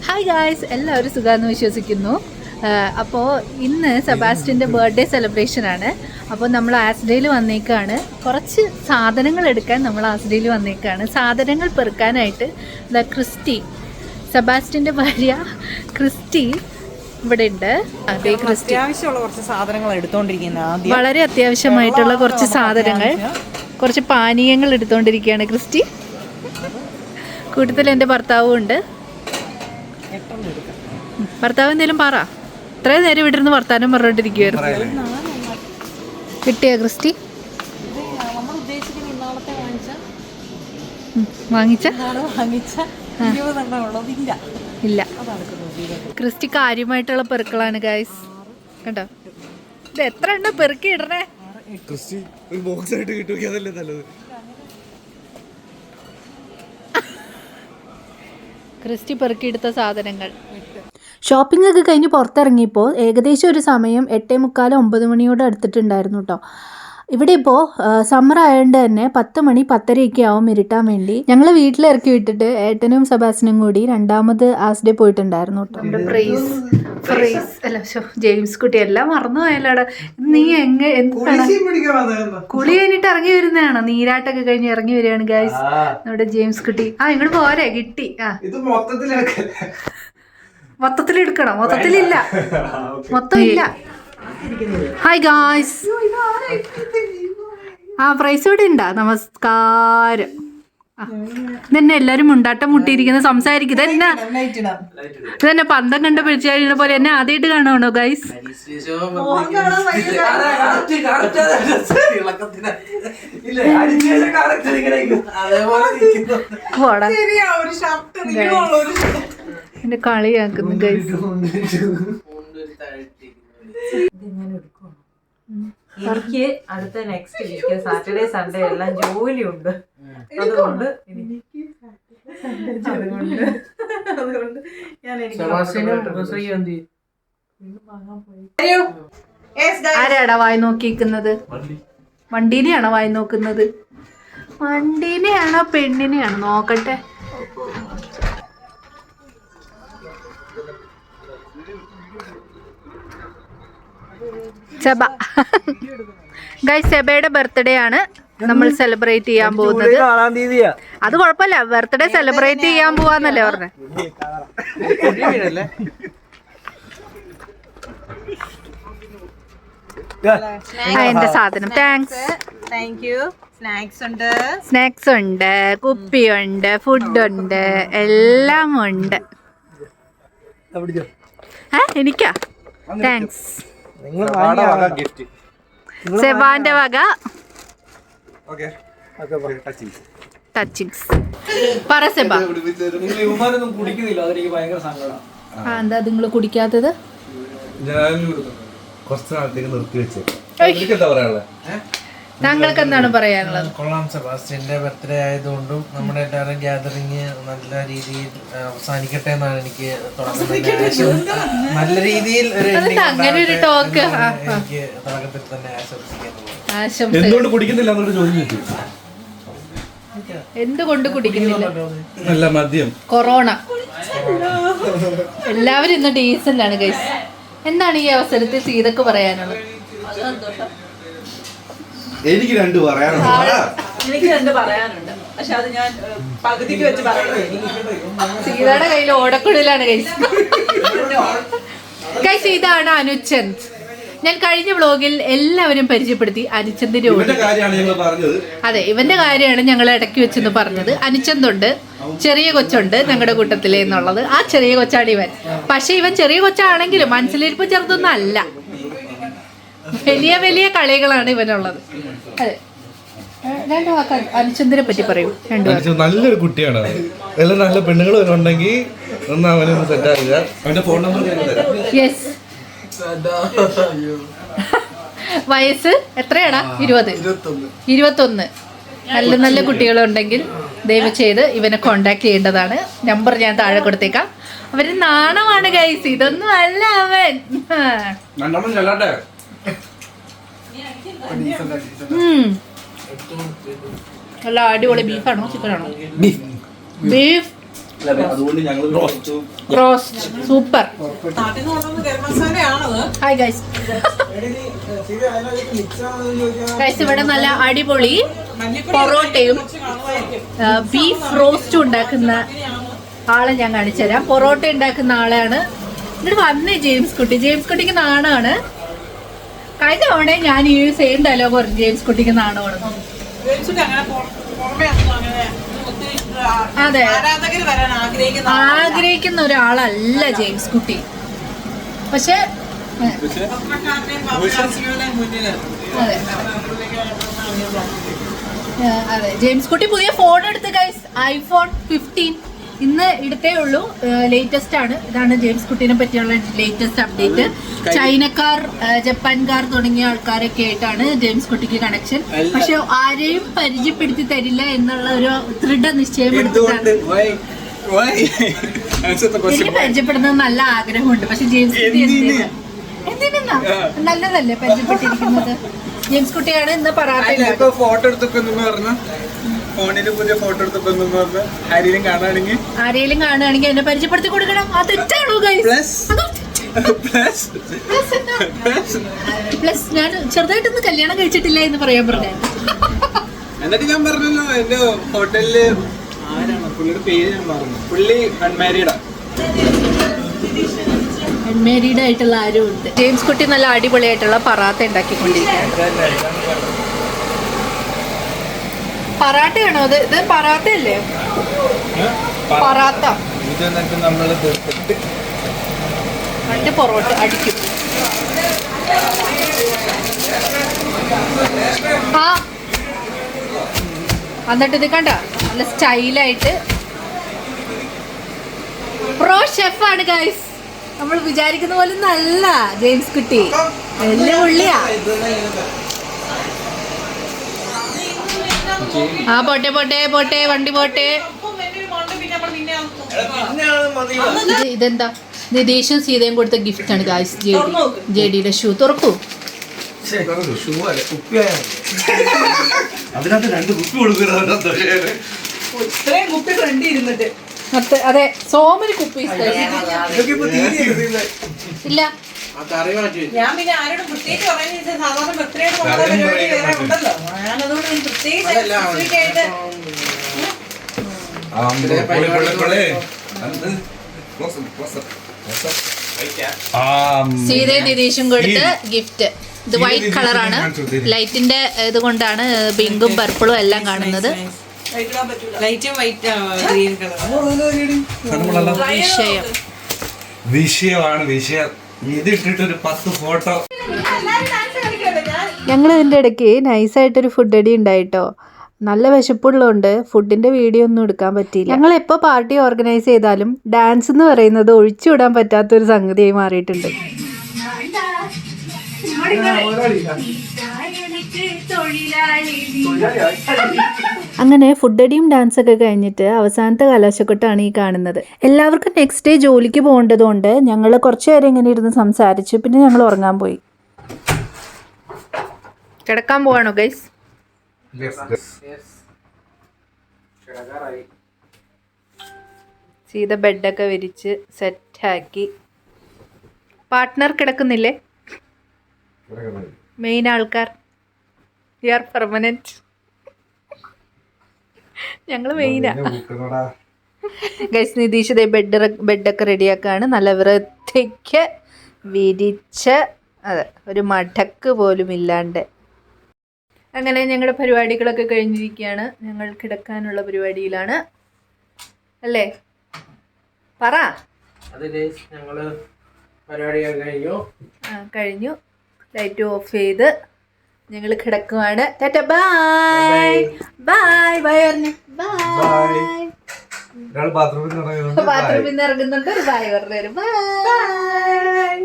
Hi guys, എല്ലാവരും സുഖാന്ന് വിശ്വസിക്കുന്നു. അപ്പോൾ ഇന്ന് സെബാസ്റ്റ്യൻ്റെ ബർത്ത്ഡേ സെലിബ്രേഷനാണ്. അപ്പോൾ നമ്മൾ ആസ്ഡേയിൽ വന്നേക്കാണ്. കുറച്ച് സാധനങ്ങൾ എടുക്കാൻ നമ്മൾ ആസ്ഡേയിൽ വന്നേക്കാണ്. സാധനങ്ങൾ പെറുക്കാനായിട്ട് ക്രിസ്റ്റി, സെബാസ്റ്റ്യൻ്റെ ഭാര്യ ക്രിസ്റ്റി ഇവിടെ ഉണ്ട്. അതേ ക്രിസ്റ്റി അത്യാവശ്യമുള്ള കുറച്ച് സാധനങ്ങൾ എടുത്തോണ്ടിരിക്കുന്നത്, വളരെ അത്യാവശ്യമായിട്ടുള്ള കുറച്ച് സാധനങ്ങൾ, കുറച്ച് പാനീയങ്ങൾ എടുത്തുകൊണ്ടിരിക്കുകയാണ് ക്രിസ്റ്റി. കൂട്ടത്തിൽ എൻ്റെ ഭർത്താവും ഉണ്ട്. ഭർത്താവ് എന്തേലും പറ. ഇത്രയും നേരം ഇവിടെ ഇരുന്ന് വർത്താനം പറഞ്ഞോണ്ടിരിക്കുവായിരുന്നു. കിട്ടിയ ക്രിസ്റ്റി വാങ്ങിച്ച ഇല്ല. ക്രിസ്റ്റി കാര്യമായിട്ടുള്ള പെറുക്കളാണ് ഗൈസ്. കണ്ടോ, ഇത് എത്ര എണ്ണം പെറുക്കി ഇടണേ. ക്രിസ്റ്റി പെറുക്കിയെടുത്ത സാധനങ്ങൾ. ഷോപ്പിംഗ് ഒക്കെ കഴിഞ്ഞ് പുറത്തിറങ്ങിയപ്പോൾ ഏകദേശം ഒരു സമയം 8:45 9 മണിയോട് അടുത്തിട്ടുണ്ടായിരുന്നു കേട്ടോ. ഇവിടെ ഇപ്പോൾ സമ്മർ ആയതുകൊണ്ട് തന്നെ 10 മണി 10:30 ആവും ഇരുട്ടാൻ വേണ്ടി. ഞങ്ങൾ വീട്ടിലിറക്കി വിട്ടിട്ട് ഏട്ടനും സെബാസ്റ്റ്യനും കൂടി രണ്ടാമത് ആസ്ഡേ പോയിട്ടുണ്ടായിരുന്നു കേട്ടോ. ജെയിംസ് കുട്ടി എല്ലാം മറന്നു പോയല്ലോടാ. നീ കുളി കഴിഞ്ഞിട്ട് ഇറങ്ങി വരുന്നതാണോ? നീരാട്ടൊക്കെ കഴിഞ്ഞ് ഇറങ്ങി വരികയാണ് ഗൈസ് നമ്മുടെ ജെയിംസ് കുട്ടി. ഇങ്ങോട്ട് പോരെ, കിട്ടി. മൊത്തത്തിൽ എടുക്കണം, മൊത്തത്തിലില്ല, മൊത്തം ഇല്ല. ഹായ് ഗായ്സ്, പ്രൈസ് ഇവിടെ ഉണ്ടാ. നമസ്കാരം. ഇതന്നെ എല്ലാരും മുണ്ടാട്ടം മുട്ടിയിരിക്കുന്ന സംസാരിക്കും. ഇതന്നെ പന്തം കണ്ട് പിടിച്ച പോലെ എന്നെ ആദ്യമായിട്ട് കാണുവാണോ ഗൈസ്? എന്റെ കളിയാക്കുന്നു ഗൈസ്. എനിക്ക് അടുത്ത നെക്സ്റ്റ് വീക്ക് സാറ്റർഡേ സൺഡേ എല്ലാം ജോലിയുണ്ട്. അതുകൊണ്ട് ആരാടാ വായി നോക്കിക്കുന്നത്? വണ്ടീനെയാണോ വായി നോക്കുന്നത്? വണ്ടീനെയാണോ പെണ്ണിനെയാണോ? നോക്കട്ടെ. സെബ ഗൈസ്, സെബയുടെ ബർത്ത്ഡേ ആണ് നമ്മൾ സെലിബ്രേറ്റ് ചെയ്യാൻ പോകുന്നത്. അത് കുഴപ്പമില്ല, ബർത്ത്ഡേ സെലിബ്രേറ്റ് ചെയ്യാൻ പോവാന്നല്ലേ പറഞ്ഞേ. എന്റെ സാധനം താങ്ക് യു. സ്നാക്സ് ഉണ്ട്, കുപ്പിയുണ്ട്, ഫുഡുണ്ട്, എല്ലാം ഉണ്ട്. എനിക്കാ? താങ്ക്സ്. സെബാന്റെ വക ടച്ചിങ്സ്. പറ സെബ, എന്താ നിങ്ങൾ കുടിക്കാത്തത്? താങ്കൾക്ക് എന്താണ് പറയാനുള്ളത്? കൊള്ളാം, സെബാസ്റ്റ്യന്റെ ബർത്ത്ഡേ ആയതുകൊണ്ടും നമ്മുടെ എല്ലാവരും ഗ്യാതറിങ് നല്ല രീതിയിൽ അവസാനിക്കട്ടെ എന്നാണ് എനിക്ക് നല്ല രീതിയിൽ അങ്ങനെ ഒരു ടോക്ക് എനിക്ക് തുടക്കത്തിൽ തന്നെ ആശംസിക്കുന്നു. എന്തുകൊണ്ട് കുടിക്കുന്നില്ല എന്നൊരു ചോദ്യം. എന്തുകൊണ്ട് കുടിക്കുന്നില്ല? നല്ല മദ്യം, കൊറോണ. എല്ലാവരും ഇന്ന് ഡീസന്റ് ആണ് ഗൈസ്. എന്താണ് ഈ അവസരത്തിൽ സീതക്ക് പറയാനുള്ളത്? എനിക്ക് രണ്ട് പറയാനുണ്ട്. പക്ഷെ അത് ഞാൻ പകുതിക്ക് വെച്ച് പറയുന്നത്. സീതയുടെ കയ്യിൽ ഓടക്കുഴലാണ് ഗൈസ്. ഗൈസ്, ഇതാണ് അനുചന്ദ്. ഞാൻ കഴിഞ്ഞ വ്ളോഗിൽ എല്ലാവരും പരിചയപ്പെടുത്തി അനുചന്ദിന്റെ അതെ, ഇവന്റെ കാര്യമാണ് ഞങ്ങൾ ഇടയ്ക്ക് വെച്ചെന്ന് പറഞ്ഞത്. അനുചന്ദ് ഉണ്ട്, ചെറിയ കൊച്ചുണ്ട് ഞങ്ങളുടെ കൂട്ടത്തിലെ എന്നുള്ളത്. ആ ചെറിയ കൊച്ചാണ് ഇവൻ. പക്ഷെ ഇവൻ ചെറിയ കൊച്ചാണെങ്കിലും മനസ്സിലിരിപ്പ് ചെറുതൊന്നും അല്ല. വലിയ വലിയ കളികളാണ് ഇവനുള്ളത്. അതെ, രണ്ടു വാക്ക് അനുചന്ദിനെ പറ്റി പറയൂ. നല്ലൊരു കുട്ടിയാണ്. എല്ലാം നല്ല പെണ്ണുങ്ങൾ ഉണ്ടെങ്കിൽ യെസ്. വയസ്സ് എത്രയാടാ? 21. നല്ല നല്ല കുട്ടികളുണ്ടെങ്കിൽ ദയവ് ചെയ്ത് ഇവനെ കോണ്ടാക്ട് ചെയ്യേണ്ടതാണ്. നമ്പർ ഞാൻ താഴെ കൊടുത്തേക്കാം. അവര് നാണമാണ് ഗൈസ്, ഇതൊന്നും അല്ല അവൻ. നല്ല അടിപൊളി ബീഫാണോ ചിക്കനാണോ? ബീഫ് അതുകൊണ്ട് ഞങ്ങൾ roast super. Hi guys. Guys ഇവിടെ നല്ല അടിപൊളി പൊറോട്ടയും ബീഫ് റോസ്റ്റും ഉണ്ടാക്കുന്ന ആളെ ഞാൻ കാണിച്ചു തരാം. പൊറോട്ട ഉണ്ടാക്കുന്ന ആളാണ് എന്നിട്ട് വന്നേ ജെയിംസ് കുട്ടിക്ക് നാണാണ്. കഴിഞ്ഞ തവണ ഞാൻ ഈ സെയിം ഡയലോഗ് പറഞ്ഞു, ജെയിംസ് കുട്ടിക്ക് നാണമാണ്. അതെ, ആഗ്രഹിക്കുന്ന ഒരാളല്ല ജെയിംസ് കുട്ടി. പക്ഷെ അതെ ജെയിംസ് കുട്ടി പുതിയ ഫോൺ എടുത്ത് ഗൈസ്, iPhone 15 ഇന്ന് എടുത്തേ ഉള്ളൂ. ലേറ്റസ്റ്റ് ആണ്. ഇതാണ് ജെയിംസ് കുട്ടീനെ പറ്റിയുള്ള ലേറ്റസ്റ്റ് അപ്ഡേറ്റ്. ചൈനക്കാർ, ജപ്പാൻകാർ തുടങ്ങിയ ആൾക്കാരൊക്കെ ആയിട്ടാണ് ജെയിംസ് കുട്ടിക്ക് കണക്ഷൻ. പക്ഷെ ആരെയും പരിചയപ്പെടുത്തി തരില്ല എന്നുള്ള ഒരു ദൃഢനിശ്ചയം എടുത്തിട്ടാണ്. എനിക്ക് പരിചയപ്പെടുന്നത് നല്ല ആഗ്രഹമുണ്ട്. പക്ഷെ ജെയിംസ് കുട്ടി എന്തിനാ നല്ലതല്ലേ പരിചയപ്പെട്ടിരിക്കുന്നത്. ജെയിംസ് കുട്ടിയാണ് ഇന്ന് പറയാത്ത ഫോട്ടോ എടുത്തൊക്കെ പറഞ്ഞു. ഫോണില് പുതിയ ഫോട്ടോ എടുത്തൊക്കെ ആരെങ്കിലും കാണുകയാണെങ്കിൽ എന്നെ പരിചയപ്പെടുത്തി കൊടുക്കണം. അത് തെറ്റാണോ ഗൈസ്? പ്ലസ് ഞാൻ ചെറുതായിട്ടൊന്ന് കല്യാണം കഴിച്ചിട്ടില്ല എന്ന് പറയാൻ പറഞ്ഞു. എന്നിട്ട് ഞാൻ പറഞ്ഞല്ലോ എന്റെ ഹോട്ടലില് ആരാണ് പുള്ളിയുടെ പേര് ഞാൻ പറഞ്ഞു. പുള്ളി അൺമാരീഡാ. അൺമാരീഡ് ആയിട്ടുള്ള ആരും ഉണ്ട്. ജെയിംസ് കുട്ടി നല്ല അടിപൊളിയായിട്ടുള്ള പറാത്ത ഉണ്ടാക്കിക്കൊണ്ടിരിക്കുകയാണ്. പറാട്ടയാണോ അത്? ഇത് പറാത്തയല്ലേ? പറാത്ത രണ്ട് പൊറോട്ട അടിക്കും. ആ എന്നിട്ട് ഇത് കണ്ട നല്ല സ്റ്റൈലായിട്ട് പ്രോ ഷെഫാണ് ഗൈസ്. നമ്മൾ വിചാരിക്കുന്ന പോലെ നല്ല ജെയിംസ് കുട്ടി വലിയ പുള്ളിയാ. ആ പോട്ടെ പോട്ടെ പോട്ടെ വണ്ടി പോട്ടെ. ഇതെന്താ നിതീഷും സീതയും കൊടുത്ത ഗിഫ്റ്റ് ആണ് ഗായ്സ്. ജെഡിയുടെ ഷൂ തുറക്കൂ. അതിനകത്ത് 2 കുപ്പി കൊടുക്കുന്നത്. അതെ, സോമന് കുപ്പി ഇല്ല. ഞാൻ പിന്നെ ആരോടും പ്രത്യേകിച്ച് പറയുന്നത് സാധാരണ ബർത്ത്ഡേ വേറെ ഉണ്ടല്ലോ. ഞാനതുകൊണ്ട് പ്രത്യേകിച്ച് സീതയും നിതീഷും കൊടുത്ത ഗിഫ്റ്റ്. ഇത് വൈറ്റ് കളറാണ്. ലൈറ്റിന്റെ ഇത് കൊണ്ടാണ് പിങ്കും പർപ്പിളും എല്ലാം കാണുന്നത്. വിഷയം ഇത് ഇട്ടിട്ടൊരു 10 ഫോട്ടോ. ഞങ്ങൾ ഇതിൻ്റെ ഇടയ്ക്ക് നൈസായിട്ടൊരു ഫുഡ് അടി ഉണ്ടായിട്ടോ. നല്ല വിശപ്പുള്ളതുകൊണ്ട് ഫുഡിൻ്റെ വീഡിയോ ഒന്നും എടുക്കാൻ പറ്റിയില്ല. ഞങ്ങൾ എപ്പോൾ പാർട്ടി ഓർഗനൈസ് ചെയ്താലും ഡാൻസ് എന്ന് പറയുന്നത് ഒഴിച്ചുവിടാൻ പറ്റാത്തൊരു സംഗതിയായി മാറിയിട്ടുണ്ട്. അങ്ങനെ ഫുഡടിയും ഡാൻസൊക്കെ കഴിഞ്ഞിട്ട് അവസാനത്തെ കലാശക്കൊട്ടാണ് ഈ കാണുന്നത്. എല്ലാവർക്കും നെക്സ്റ്റ് ഡേ ജോലിക്ക് പോകേണ്ടതുകൊണ്ട് ഞങ്ങൾ കുറച്ച് നേരം ഇങ്ങനെ ഇരുന്ന് സംസാരിച്ചു. പിന്നെ ഞങ്ങൾ ഉറങ്ങാൻ പോയി. കിടക്കാൻ പോവാണോ ഗൈസ്? സീത ബെഡൊക്കെ വിരിച്ച് സെറ്റാക്കി. പാർട്ട്ണർ കിടക്കുന്നില്ലേ? മെയിൻ ആൾക്കാർ യു ആർ പെർമനന്റ്. ഞങ്ങൾ മെയിനാ ഗൈസ്. നിതീഷ് ദേ ബെഡൊക്കെ റെഡിയാക്കാണ്. നല്ല വൃത്തിക്ക് വിരിച്ച്, അതെ ഒരു മടക്ക് പോലും ഇല്ലാണ്ട്. അങ്ങനെ ഞങ്ങളുടെ പരിപാടികളൊക്കെ കഴിഞ്ഞിരിക്കുകയാണ്. ഞങ്ങൾ കിടക്കാനുള്ള പരിപാടിയിലാണ് അല്ലേ? പറ. കഴിഞ്ഞു. ലൈറ്റ് ഓഫ് ചെയ്ത് ഞങ്ങൾ കിടക്കുവാണ്. ടാറ്റ ബൈ ബൈ ബൈ പറഞ്ഞു. ബൈ. ബാത്റൂമിൽ നിന്ന് ഇറങ്ങുന്നുണ്ട്. ഒരു ബൈ പറഞ്ഞു. ബൈ.